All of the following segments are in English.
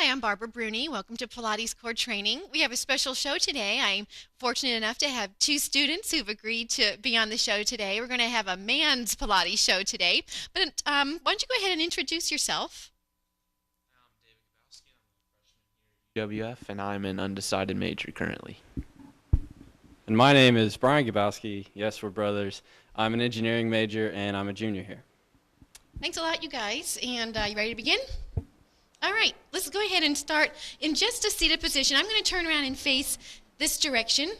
Hi, I'm Barbara Bruni. Welcome to Pilates Core Training. We have a special show today. I'm fortunate enough to have two students who've agreed to be on the show today. We're going to have a man's Pilates show today. But why don't you go ahead and introduce yourself? I'm David Gabowski. I'm a freshman here at UWF, and I'm an undecided major currently. And my name is Brian Gabowski. Yes, we're brothers. I'm an engineering major, and I'm a junior here. Thanks a lot, you guys. And you ready to begin? All right, let's go ahead and start in just a seated position. I'm going to turn around and face this direction.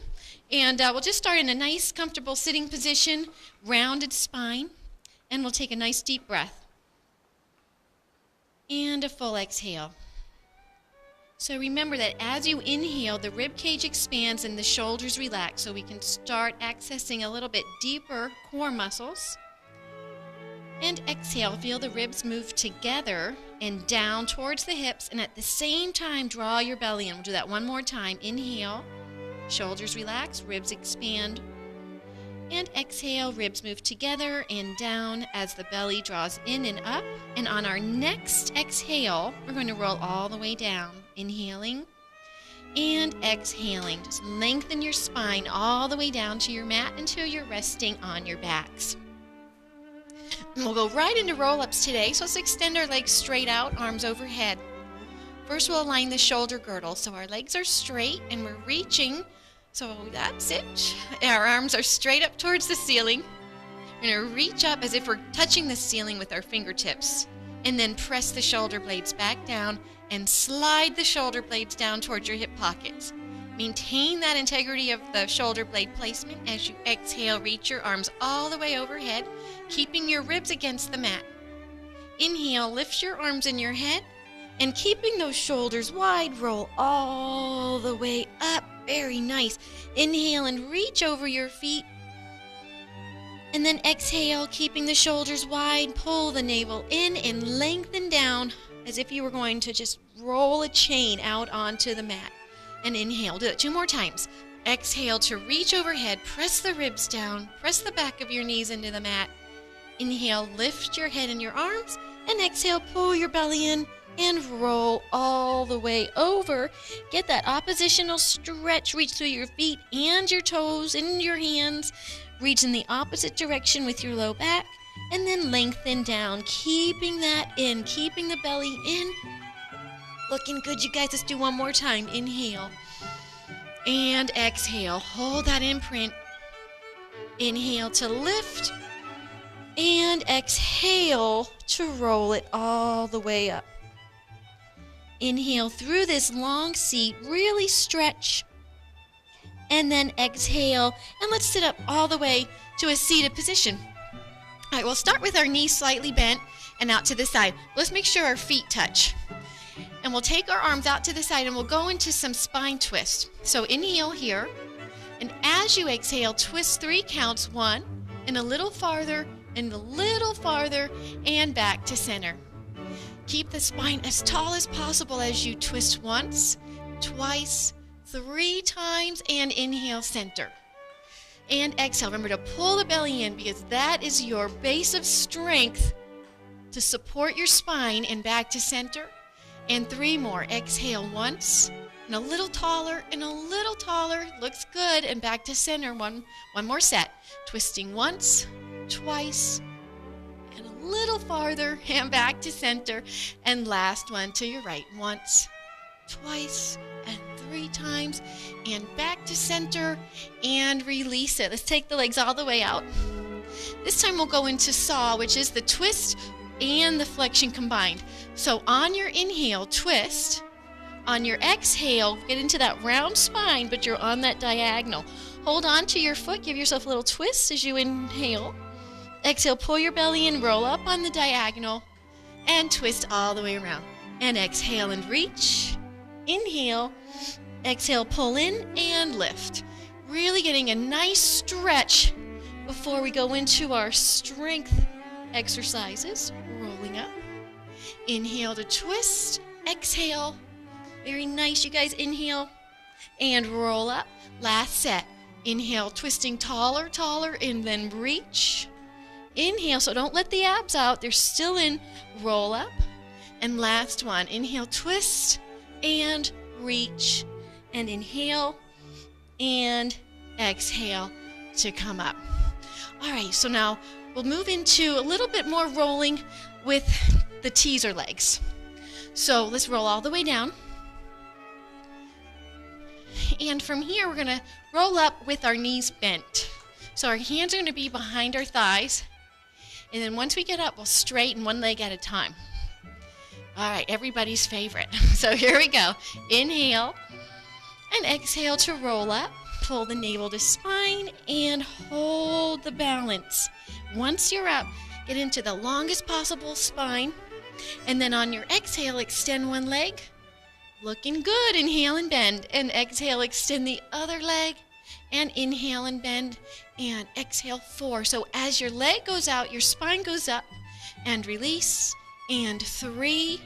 And we'll just start in a nice, comfortable sitting position, rounded spine. And we'll take a nice deep breath. And a full exhale. So remember that as you inhale, the rib cage expands and the shoulders relax, so we can start accessing a little bit deeper core muscles. And exhale, feel the ribs move together and down towards the hips, and at the same time, draw your belly in. We'll do that one more time. Inhale, shoulders relax, ribs expand. And exhale, ribs move together and down as the belly draws in and up. And on our next exhale, we're going to roll all the way down. Inhaling and exhaling. Just lengthen your spine all the way down to your mat until you're resting on your backs. And we'll go right into roll-ups today. So let's extend our legs straight out, arms overhead. First, we'll align the shoulder girdle so our legs are straight and we're reaching. So that's it. Our arms are straight up towards the ceiling. We're going to reach up as if we're touching the ceiling with our fingertips. And then press the shoulder blades back down and slide the shoulder blades down towards your hip pockets. Maintain that integrity of the shoulder blade placement as you exhale. Reach your arms all the way overhead, keeping your ribs against the mat. Inhale, lift your arms in your head, and keeping those shoulders wide, roll all the way up. Very nice. Inhale and reach over your feet. And then exhale, keeping the shoulders wide, pull the navel in and lengthen down as if you were going to just roll a chain out onto the mat. And inhale. Do it two more times. Exhale to reach overhead, press the ribs down, press the back of your knees into the mat. Inhale, lift your head and your arms, and exhale, pull your belly in and roll all the way over. Get that oppositional stretch. Reach through your feet and your toes and your hands. Reach in the opposite direction with your low back, and then lengthen down, keeping that in, keeping the belly in. Looking good, you guys. Let's do one more time. Inhale and exhale. Hold that imprint. Inhale to lift and exhale to roll it all the way up. Inhale through this long seat, really stretch, and then exhale, and let's sit up all the way to a seated position. All right, we'll start with our knees slightly bent and out to the side. Let's make sure our feet touch. And we'll take our arms out to the side and we'll go into some spine twist. So inhale here, and as you exhale, twist 3 counts. 1, and a little farther, and a little farther, and back to center. Keep the spine as tall as possible as you twist once, twice, 3 times, and inhale center. And exhale. Remember to pull the belly in because that is your base of strength to support your spine, and back to center. And 3 more. Exhale once, and a little taller, and a little taller. Looks good. And back to center. One more set. Twisting once, twice, and a little farther, and back to center. And last one to your right. Once, twice, and 3 times. And back to center, and release it. Let's take the legs all the way out. This time we'll go into saw, which is the twist and the flexion combined. So on your inhale, twist. On your exhale, get into that round spine, but you're on that diagonal. Hold on to your foot, give yourself a little twist as you inhale. Exhale, pull your belly in, roll up on the diagonal, and twist all the way around. And exhale and reach. Inhale, exhale, pull in and lift. Really getting a nice stretch before we go into our strength exercises. Rolling up. Inhale to twist. Exhale. Very nice, you guys. Inhale and roll up. Last set. Inhale, twisting taller, taller, and then reach. Inhale, so don't let the abs out. They're still in. Roll up. And last one. Inhale, twist. and reach, and inhale and exhale to come up. All right, so now we'll move into a little bit more rolling with the teaser legs. So let's roll all the way down. And from here, we're going to roll up with our knees bent. So our hands are going to be behind our thighs. And then once we get up, we'll straighten one leg at a time. All right, everybody's favorite. So here we go. Inhale and exhale to roll up. Pull the navel to spine and hold the balance. Once you're up, get into the longest possible spine. And then on your exhale, extend one leg. Looking good. Inhale and bend. And exhale, extend the other leg. And inhale and bend. And exhale, 4. So as your leg goes out, your spine goes up. And release. And 3.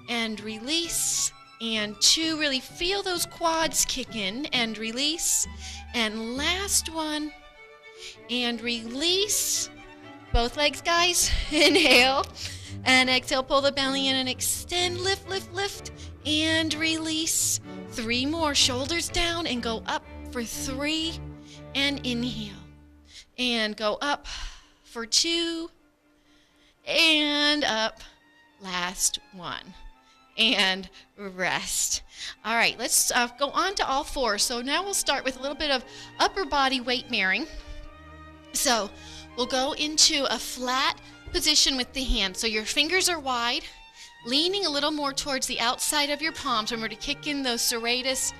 And release. And 2. Really feel those quads kick in. And release. And last one. And release. Both legs, guys. Inhale. And exhale, pull the belly in and extend, lift, lift, lift, and release. 3 more, shoulders down and go up for 3, and inhale. And go up for 2, and up, last one, and rest. All right, let's go on to all 4. So now we'll start with a little bit of upper body weight bearing. So we'll go into a flat position with the hands. So your fingers are wide, leaning a little more towards the outside of your palms. Remember to kick in those serratus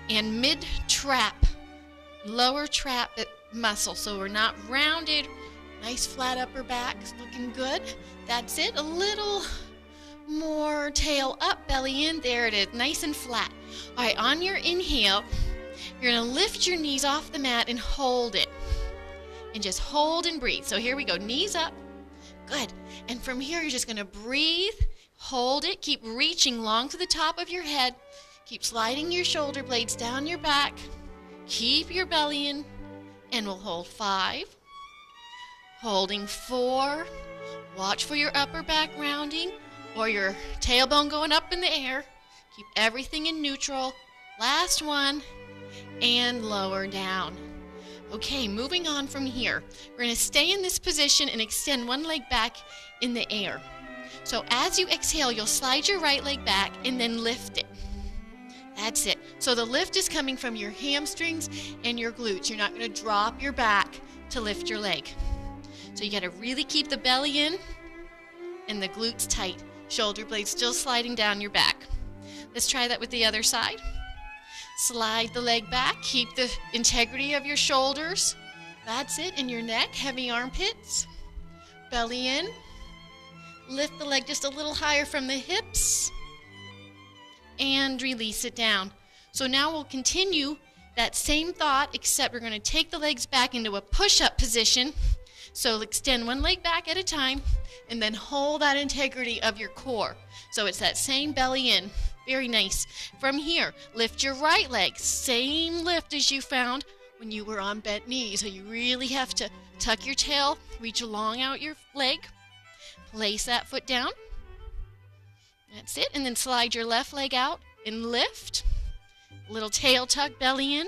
and mid-trap, lower trap muscle. So we're not rounded. Nice flat upper back, looking good. That's it. A little more tail up, belly in. There it is, nice and flat. All right, on your inhale, you're going to lift your knees off the mat and hold it. And just hold and breathe. So here we go, knees up. Good. And from here, you're just going to breathe, hold it, keep reaching long to the top of your head, keep sliding your shoulder blades down your back, keep your belly in, and we'll hold 5, holding 4, watch for your upper back rounding or your tailbone going up in the air, keep everything in neutral, last one, and lower down. Okay, moving on from here. We're going to stay in this position and extend one leg back in the air. So as you exhale, you'll slide your right leg back and then lift it. That's it. So the lift is coming from your hamstrings and your glutes. You're not going to drop your back to lift your leg. So you got to really keep the belly in and the glutes tight. Shoulder blades still sliding down your back. Let's try that with the other side. Slide the leg back. Keep the integrity of your shoulders. That's it. And your neck. Heavy armpits. Belly in. Lift the leg just a little higher from the hips. And release it down. So now we'll continue that same thought, except we're going to take the legs back into a push-up position. So extend one leg back at a time. And then hold that integrity of your core. So it's that same belly in. Very nice. From here, lift your right leg. Same lift as you found when you were on bent knees. So you really have to tuck your tail, reach long out your leg. Place that foot down. That's it. And then slide your left leg out and lift. Little tail tuck, belly in.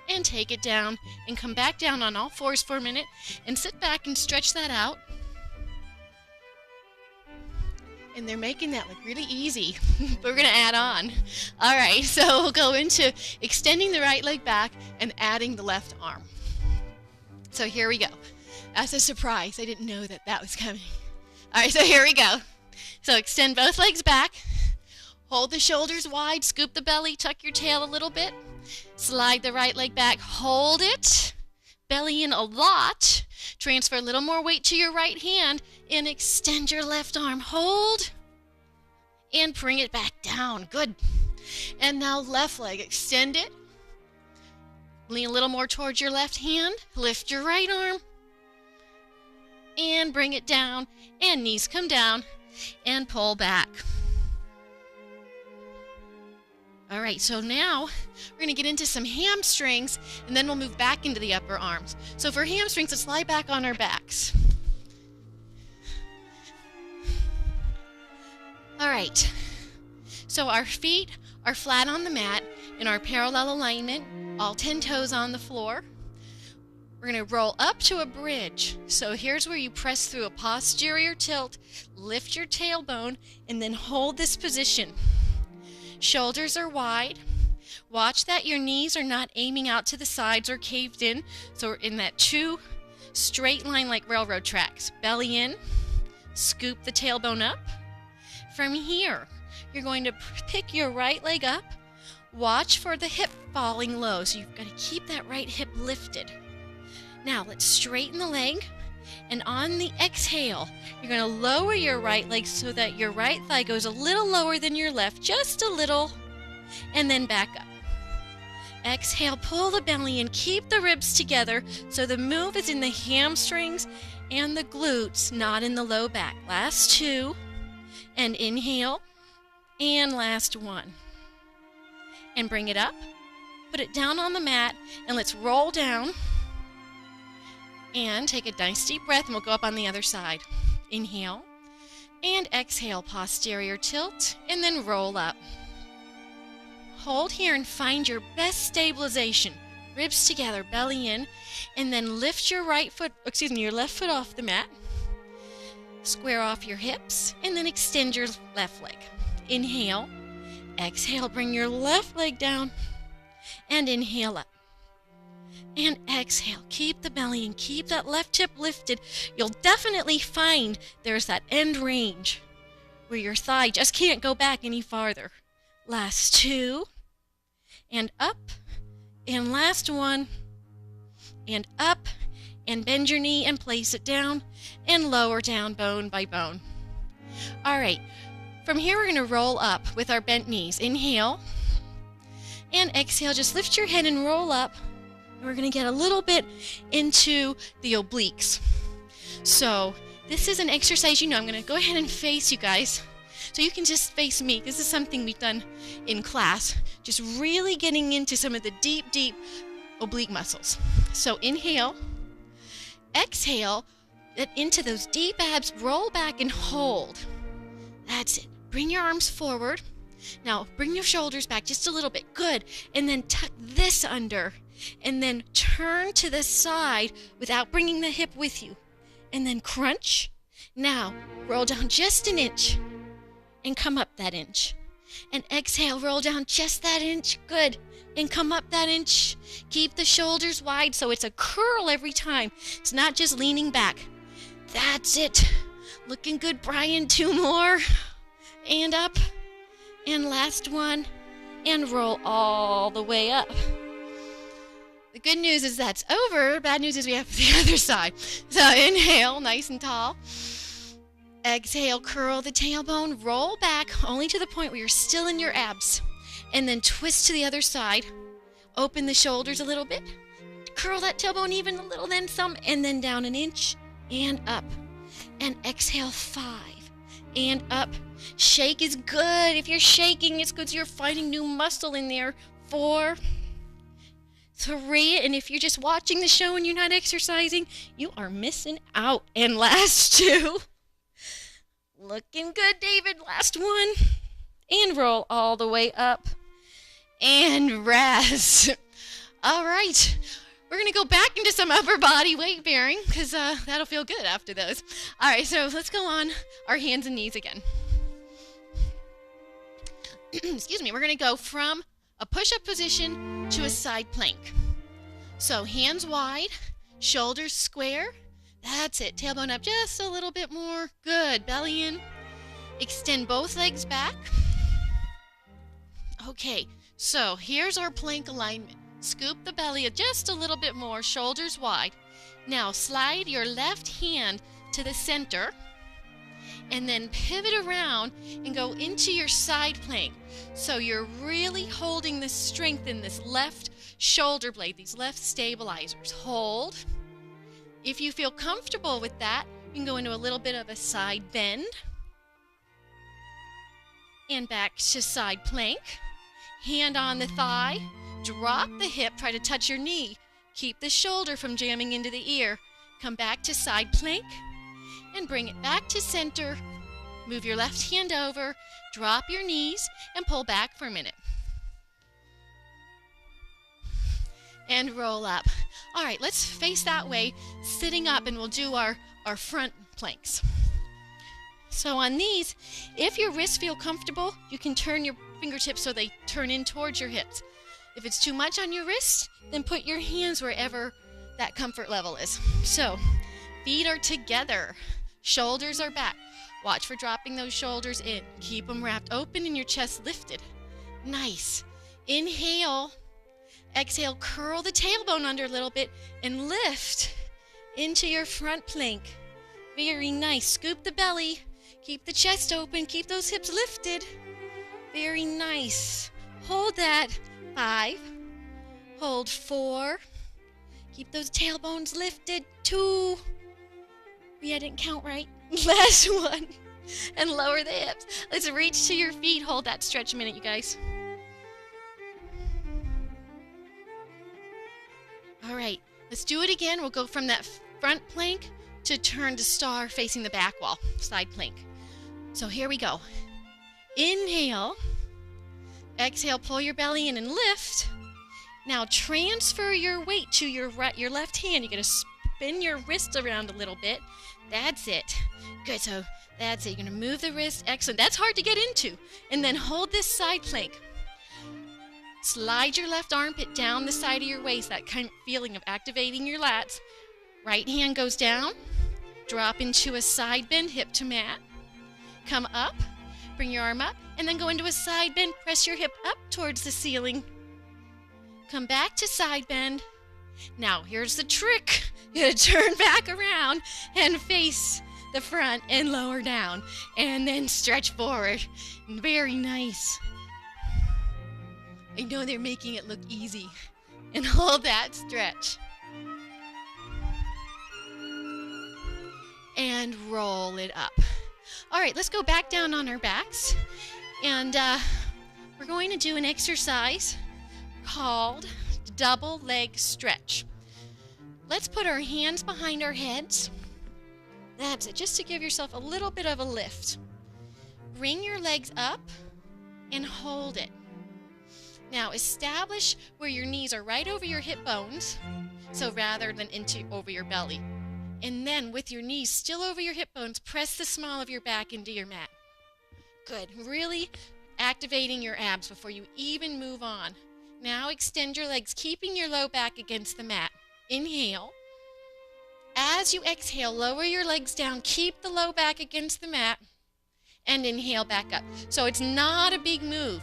And take it down and come back down on all 4s for a minute and sit back and stretch that out. And they're making that look really easy. We're going to add on. All right, so we'll go into extending the right leg back and adding the left arm. So here we go. That's a surprise. I didn't know that that was coming. All right, so here we go. So extend both legs back. Hold the shoulders wide. Scoop the belly. Tuck your tail a little bit. Slide the right leg back. Hold it. Belly in a lot. Transfer a little more weight to your right hand and extend your left arm. Hold and bring it back down. Good. And now left leg. Extend it. Lean a little more towards your left hand. Lift your right arm and bring it down. And knees come down and pull back. All right, so now we're going to get into some hamstrings, and then we'll move back into the upper arms. So for hamstrings, let's lie back on our backs. All right, So our feet are flat on the mat in our parallel alignment, all 10 toes on the floor. We're going to roll up to a bridge. So here's where you press through a posterior tilt, lift your tailbone, and then hold this position. Shoulders are wide. Watch that your knees are not aiming out to the sides or caved in. So we're in that true straight line like railroad tracks. Belly in, scoop the tailbone up. From here, you're going to pick your right leg up. Watch for the hip falling low. So you've got to keep that right hip lifted. Now let's straighten the leg, and on the exhale, you're going to lower your right leg so that your right thigh goes a little lower than your left, just a little, and then back up. Exhale, pull the belly in, keep the ribs together so the move is in the hamstrings and the glutes, not in the low back. Last 2, and inhale, and last 1. And bring it up, put it down on the mat, and let's roll down. And take a nice deep breath, and we'll go up on the other side. Inhale, and exhale, posterior tilt, and then roll up. Hold here and find your best stabilization. Ribs together, belly in, and then lift your left foot off the mat. Square off your hips, and then extend your left leg. Inhale, exhale, bring your left leg down, and inhale up. And exhale, keep the belly and keep that left hip lifted. You'll definitely find there's that end range where your thigh just can't go back any farther. Last 2, and up, and last 1, and up, and bend your knee and place it down, and lower down bone by bone. All right, from here we're going to roll up with our bent knees. Inhale, and exhale, just lift your head and roll up. We're going to get a little bit into the obliques. So this is an exercise, I'm going to go ahead and face you guys. So you can just face me. This is something we've done in class. Just really getting into some of the deep, deep oblique muscles. So inhale, exhale, into those deep abs, roll back and hold. That's it. Bring your arms forward. Now bring your shoulders back just a little bit. Good. And then tuck this under. And then turn to the side without bringing the hip with you. And then crunch. Now, roll down just an inch. And come up that inch. And exhale, roll down just that inch. Good. And come up that inch. Keep the shoulders wide so it's a curl every time. It's not just leaning back. That's it. Looking good, Brian. 2 more. And up. And last 1. And roll all the way up. The good news is that's over. Bad news is we have the other side. So inhale, nice and tall. Exhale, curl the tailbone, roll back only to the point where you're still in your abs. And then twist to the other side. Open the shoulders a little bit. Curl that tailbone even a little, then some, and then down an inch and up. And exhale, 5 and up. Shake is good. If you're shaking, it's because you're finding new muscle in there. 4, 3, and if you're just watching the show and you're not exercising, you are missing out. And last 2. Looking good, David. Last 1. And roll all the way up. And rest. All right. We're going to go back into some upper body weight bearing because that'll feel good after those. All right, so let's go on our hands and knees again. Excuse me. We're going to go from a push-up position to a side plank. So hands wide, shoulders square. That's it. Tailbone up just a little bit more. Good. Belly in. Extend both legs back. Okay, so here's our plank alignment. Scoop the belly just a little bit more, shoulders wide. Now slide your left hand to the center and then pivot around and go into your side plank. So you're really holding the strength in this left shoulder blade, these left stabilizers. Hold. If you feel comfortable with that, you can go into a little bit of a side bend. And back to side plank. Hand on the thigh. Drop the hip. Try to touch your knee. Keep the shoulder from jamming into the ear. Come back to side plank. And bring it back to center. Move your left hand over, drop your knees, and pull back for a minute. And roll up. All right, let's face that way, sitting up, and we'll do our front planks. So on these, if your wrists feel comfortable, you can turn your fingertips so they turn in towards your hips. If it's too much on your wrists, then put your hands wherever that comfort level is. So, feet are together, shoulders are back. Watch for dropping those shoulders in. Keep them wrapped open and your chest lifted. Nice. Inhale. Exhale, curl the tailbone under a little bit and lift into your front plank. Very nice. Scoop the belly. Keep the chest open. Keep those hips lifted. Very nice. Hold that. 5. Hold 4. Keep those tailbones lifted. 2. I didn't count right. Last one. And lower the hips. Let's reach to your feet. Hold that stretch a minute, you guys. All right, let's do it again. We'll go from that front plank to turn to star facing the back wall, side plank. So here we go. Inhale. Exhale, pull your belly in and lift. Now transfer your weight to your left hand. You're going to spin your wrist around a little bit. That's it. Good, so that's it. You're going to move the wrist. Excellent. That's hard to get into. And then hold this side plank. Slide your left armpit down the side of your waist, that kind of feeling of activating your lats. Right hand goes down. Drop into a side bend, hip to mat. Come up, bring your arm up, and then go into a side bend. Press your hip up towards the ceiling. Come back to side bend. Now, here's the trick. You're going to turn back around and face the front and lower down. And then stretch forward. Very nice. I know they're making it look easy. And hold that stretch. And roll it up. All right, let's go back down on our backs. And we're going to do an exercise called double leg stretch. Let's put our hands behind our heads. That's it, just to give yourself a little bit of a lift. Bring your legs up and hold it. Now establish where your knees are right over your hip bones, so rather than over your belly. And then with your knees still over your hip bones, press the small of your back into your mat. Good. Really activating your abs before you even move on. Now extend your legs, keeping your low back against the mat. Inhale. As you exhale, lower your legs down, keep the low back against the mat, and inhale back up. So it's not a big move.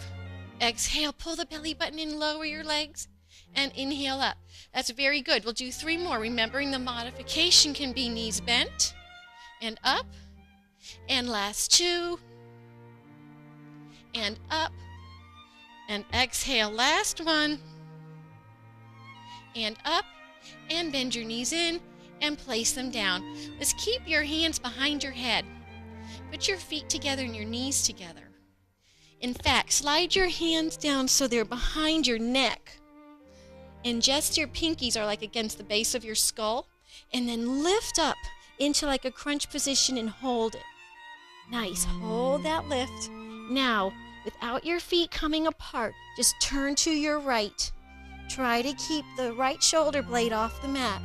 Exhale, pull the belly button in, lower your legs, and inhale up. That's very good. We'll do 3 more. Remembering the modification can be knees bent and up. And last 2. And up. And exhale. Last 1. And up. And bend your knees in and place them down. Let's keep your hands behind your head. Put your feet together and your knees together. In fact, slide your hands down so they're behind your neck. And just your pinkies are like against the base of your skull. And then lift up into like a crunch position and hold it. Nice. Hold that lift. Now, without your feet coming apart, just turn to your right. Try to keep the right shoulder blade off the mat.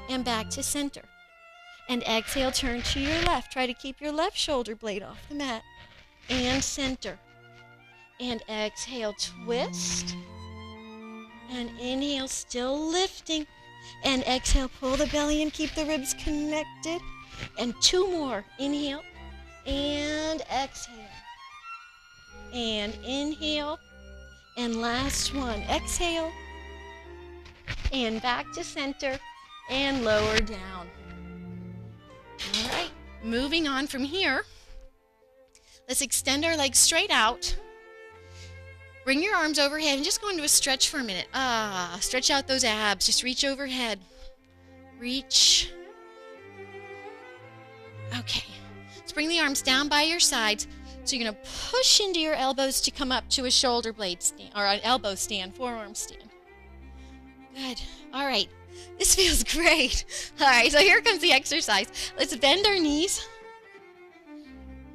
And back to center. And exhale, turn to your left. Try to keep your left shoulder blade off the mat. And center. And exhale, twist. And inhale, still lifting. And exhale, pull the belly and keep the ribs connected. And 2 more. Inhale. And exhale. And inhale. And last one. Exhale. And back to center. And lower down. All right. Moving on from here. Let's extend our legs straight out. Bring your arms overhead and just go into a stretch for a minute. Stretch out those abs. Just reach overhead. Reach. Okay. Let's bring the arms down by your sides. So you're going to push into your elbows to come up to a shoulder blade stand, or an elbow stand, forearm stand. Good. All right. This feels great. All right, so here comes the exercise. Let's bend our knees.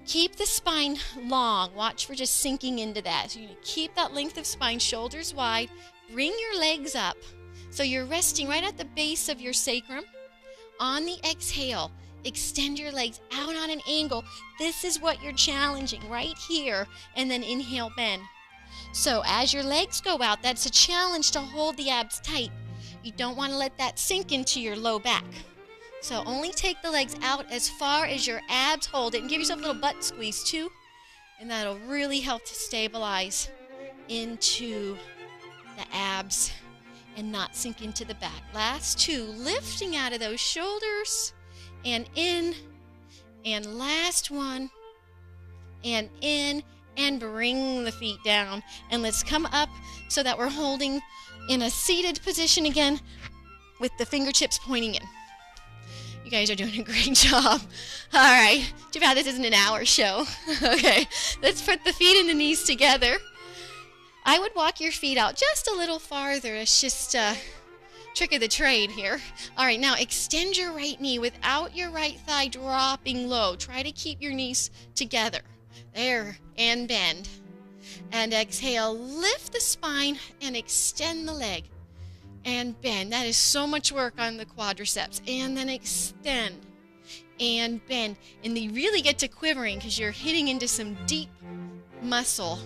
Keep the spine long. Watch for just sinking into that. So you're going to keep that length of spine, shoulders wide. Bring your legs up. So you're resting right at the base of your sacrum. On the exhale, extend your legs out on an angle. This is what you're challenging right here. And then inhale, bend. So as your legs go out, that's a challenge to hold the abs tight. You don't want to let that sink into your low back. So only take the legs out as far as your abs hold it, and give yourself a little butt squeeze too. And that'll really help to stabilize into the abs and not sink into the back. Last two, lifting out of those shoulders and in. And last one, and in, and bring the feet down. And let's come up so that we're holding in a seated position again with the fingertips pointing in. You guys are doing a great job. All right, too bad this isn't an hour show. Okay, let's put the feet and the knees together. I would walk your feet out just a little farther. It's just a trick of the trade here. All right, now extend your right knee without your right thigh dropping low. Try to keep your knees together. There, and bend. And exhale, lift the spine and extend the leg. And bend. That is so much work on the quadriceps. And then extend and bend. And they really get to quivering because you're hitting into some deep muscle.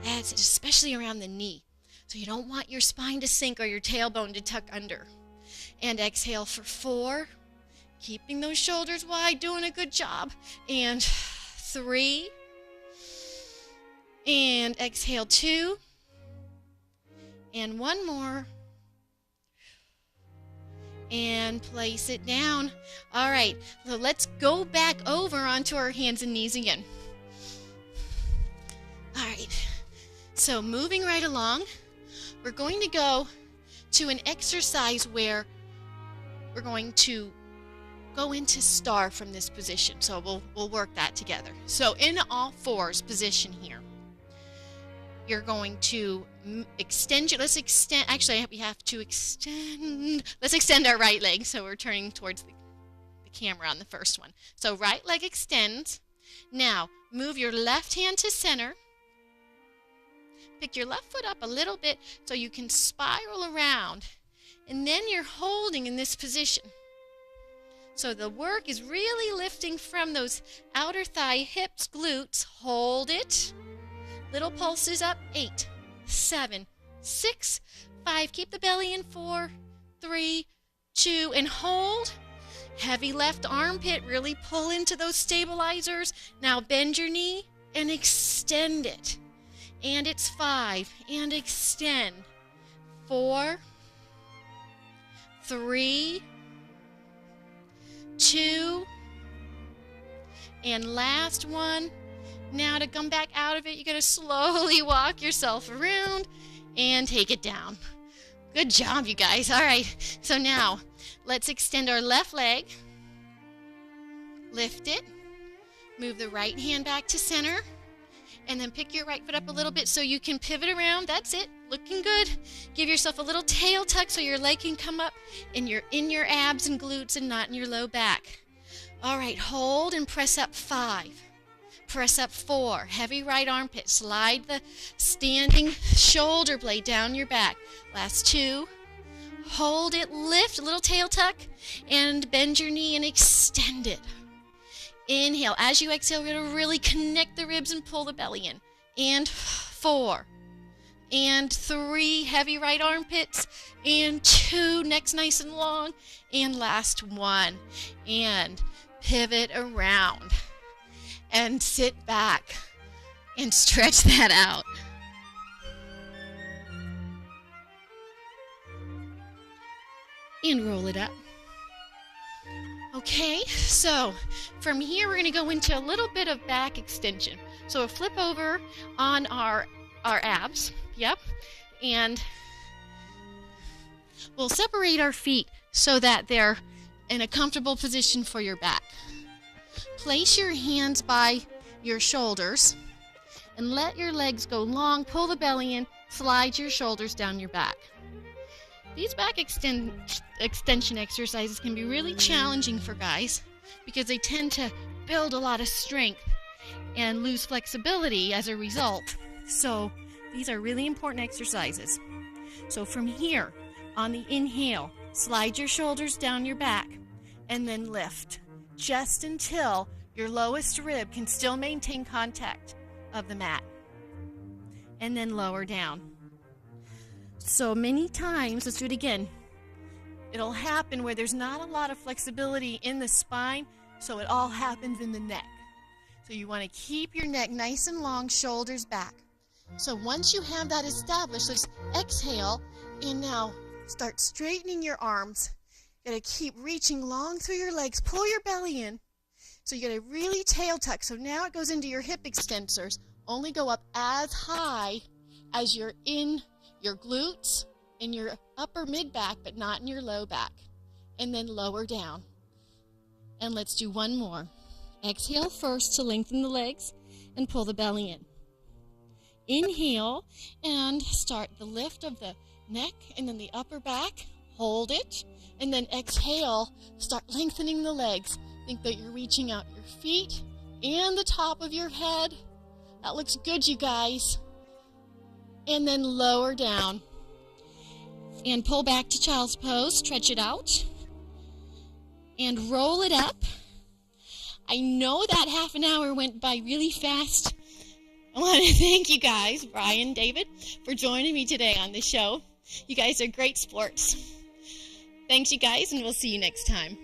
That's especially around the knee. So you don't want your spine to sink or your tailbone to tuck under. And exhale for 4. Keeping those shoulders wide, doing a good job. And 3. And exhale 2. And 1 more. And place it down. All right, so let's go back over onto our hands and knees again. All right, so moving right along, we're going to go to an exercise where we're going to go into star from this position. So we'll work that together. So in all fours position here, you're going to extend your, we have to extend, let's extend our right leg. So we're turning towards the camera on the first one. So right leg extends. Now move your left hand to center. Pick your left foot up a little bit so you can spiral around. And then you're holding in this position. So the work is really lifting from those outer thigh, hips, glutes. Hold it. Little pulses up. 8, 7, 6, 5. Keep the belly in. 4, 3, 2, and hold. Heavy left armpit. Really pull into those stabilizers. Now bend your knee and extend it. And it's 5. And extend. 4, 3, 2, and last one. Now to come back out of it, you're going to slowly walk yourself around and take it down. Good job, you guys. All right, so now let's extend our left leg. Lift it. Move the right hand back to center. And then pick your right foot up a little bit so you can pivot around. That's it. Looking good. Give yourself a little tail tuck so your leg can come up and you're in your abs and glutes and not in your low back. All right, hold and press up. 5. Press up. 4. Heavy right armpit. Slide the standing shoulder blade down your back. Last 2. Hold it. Lift. A little tail tuck. And bend your knee and extend it. Inhale. As you exhale, you're going to really connect the ribs and pull the belly in. And 4. And 3. Heavy right armpits. And 2. Neck's nice and long. And last 1. And pivot around. And sit back. And stretch that out. And roll it up. Okay, so from here we're going to go into a little bit of back extension. So we'll flip over on our abs, yep, and we'll separate our feet so that they're in a comfortable position for your back. Place your hands by your shoulders and let your legs go long, pull the belly in, slide your shoulders down your back. These back extension exercises can be really challenging for guys because they tend to build a lot of strength and lose flexibility as a result. So these are really important exercises. So from here, on the inhale, slide your shoulders down your back and then lift just until your lowest rib can still maintain contact of the mat, and then lower down. So many times, let's do it again. It'll happen where there's not a lot of flexibility in the spine, so it all happens in the neck. So you want to keep your neck nice and long, shoulders back. So once you have that established, let's exhale, and now start straightening your arms. You gotta keep reaching long through your legs. Pull your belly in. So you gotta really tail tuck. So now it goes into your hip extensors. Only go up as high as you're in your glutes and your upper mid back, but not in your low back. And then lower down. And let's do one more. Exhale first to lengthen the legs and pull the belly in. Inhale and start the lift of the neck and then the upper back. Hold it. And then exhale, start lengthening the legs. Think that you're reaching out your feet and the top of your head. That looks good, you guys. And then lower down. And pull back to child's pose. Stretch it out. And roll it up. I know that half an hour went by really fast. I want to thank you guys, Brian, David, for joining me today on the show. You guys are great sports. Thanks, you guys, and we'll see you next time.